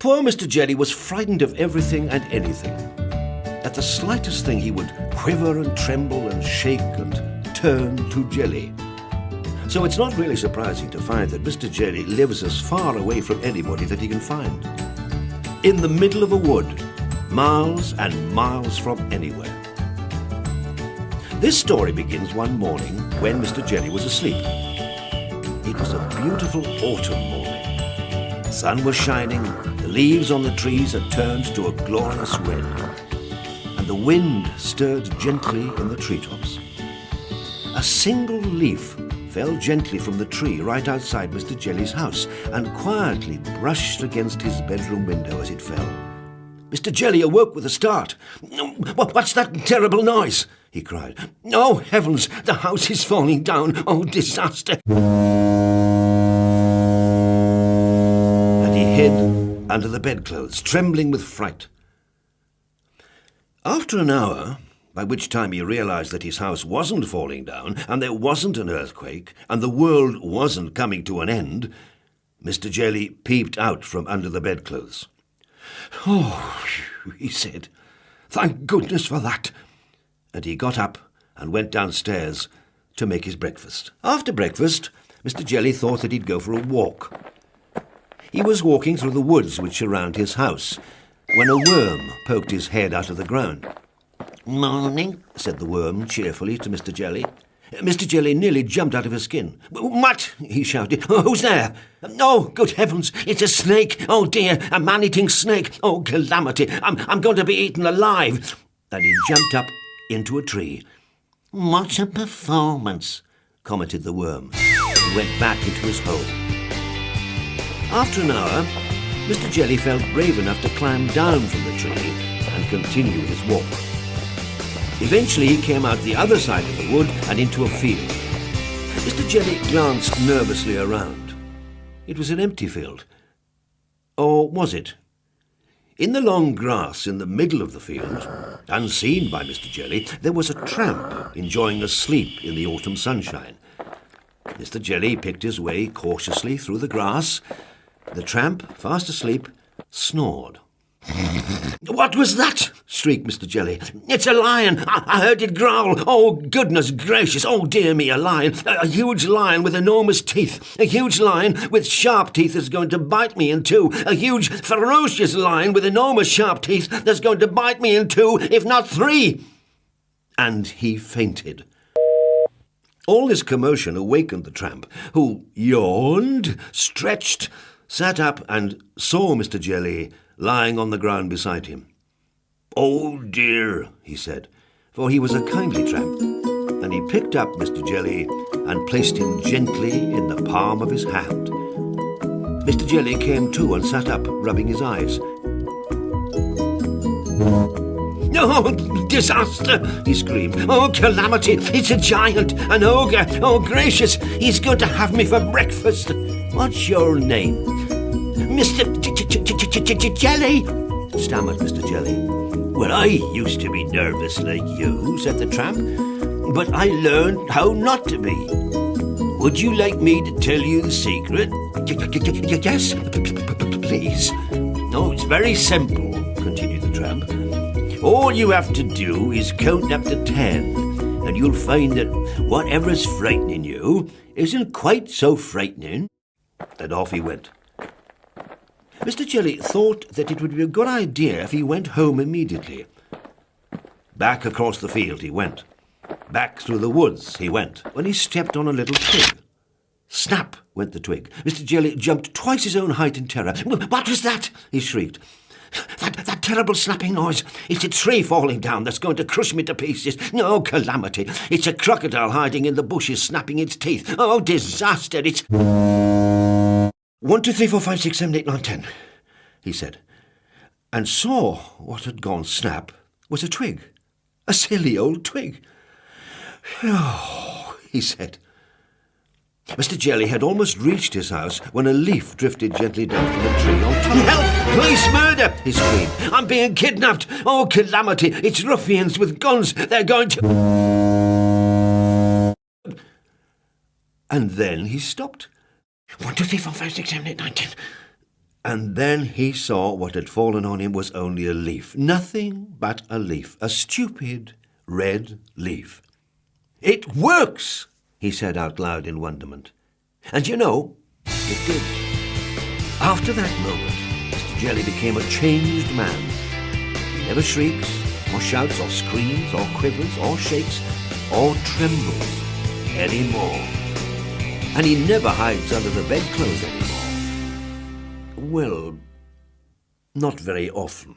Poor Mr. Jelly was frightened of everything and anything. At the slightest thing he would quiver and tremble and shake and turn to jelly. So it's not really surprising to find that Mr. Jelly lives as far away from anybody that he can find. In the middle of a wood, miles and miles from anywhere. This story begins one morning when Mr. Jelly was asleep. It was a beautiful autumn morning. The sun was shining, the leaves on the trees had turned to a glorious red, and the wind stirred gently in the treetops. A single leaf fell gently from the tree right outside Mr. Jelly's house and quietly brushed against his bedroom window as it fell. Mr. Jelly awoke with a start. "What's that terrible noise?" he cried. "Oh, heavens, the house is falling down. Oh, disaster!" And he hid under the bedclothes, trembling with fright. After an hour, by which time he realized that his house wasn't falling down, and there wasn't an earthquake, and the world wasn't coming to an end, Mr. Jelly peeped out from under the bedclothes. "Oh," he said, "thank goodness for that." And he got up and went downstairs to make his breakfast. After breakfast, Mr. Jelly thought that he'd go for a walk. He was walking through the woods which surround his house, when a worm poked his head out of the ground. "Morning," said the worm cheerfully to Mr. Jelly. Mr. Jelly nearly jumped out of his skin. "What?" he shouted. "Who's there?" "Oh, good heavens, it's a snake! Oh dear, a man-eating snake! Oh, calamity! I'm going to be eaten alive!" And he jumped up into a tree. "What a performance!" commented the worm, and went back into his hole. After an hour, Mr. Jelly felt brave enough to climb down from the tree and continue his walk. Eventually he came out the other side of the wood and into a field. Mr. Jelly glanced nervously around. It was an empty field. Or was it? In the long grass in the middle of the field, unseen by Mr. Jelly, there was a tramp enjoying a sleep in the autumn sunshine. Mr. Jelly picked his way cautiously through the grass. The tramp, fast asleep, snored. "What was that?" shrieked Mr. Jelly. "It's a lion! I heard it growl! Oh, goodness gracious! Oh, dear me, a lion! A huge lion with enormous teeth! A huge lion with sharp teeth that's going to bite me in two! A huge, ferocious lion with enormous sharp teeth that's going to bite me in two, if not three!" And he fainted. All this commotion awakened the tramp, who yawned, stretched, sat up and saw Mr. Jelly lying on the ground beside him. "Oh dear," he said, for he was a kindly tramp, and he picked up Mr. Jelly and placed him gently in the palm of his hand. Mr. Jelly came to and sat up, rubbing his eyes. "Oh, disaster!" he screamed. "Oh, calamity! It's a giant, an ogre! Oh, gracious! He's going to have me for breakfast!" "What's your name?" "Mr. Jelly," stammered Mr. Jelly. "Well, I used to be nervous like you," said the tramp, "but I learned how not to be. Would you like me to tell you the secret?" "Yes, please." "Oh, it's very simple," continued the tramp. "All you have to do is count up to 10, and you'll find that whatever's frightening you isn't quite so frightening." And off he went. Mr. Jelly thought that it would be a good idea if he went home immediately. Back across the field he went. Back through the woods he went, when he stepped on a little twig. Snap went the twig. Mr. Jelly jumped twice his own height in terror. "What was that?" he shrieked. That terrible snapping noise. It's a tree falling down that's going to crush me to pieces. Oh, calamity. It's a crocodile hiding in the bushes, snapping its teeth. Oh, disaster. It's 1, 2, 3, 4, 5, 6, 7, 8, 9, 10, he said, and saw what had gone snap was a twig, a silly old twig. "Oh," he said. Mr. Jelly had almost reached his house when a leaf drifted gently down from the tree on top. "Help! Police murder!" he screamed. "I'm being kidnapped! Oh, calamity! It's ruffians with guns! They're going to..." And then he stopped. 1, 2, 3, 4, 5, 6, 7, 8, 9, 10. And then he saw what had fallen on him was only a leaf. Nothing but a leaf. A stupid red leaf. "It works!" he said out loud in wonderment. And you know, it did. After that moment, Mr. Jelly became a changed man. He never shrieks, or shouts, or screams, or quivers, or shakes, or trembles anymore. And he never hides under the bedclothes anymore. Well, not very often.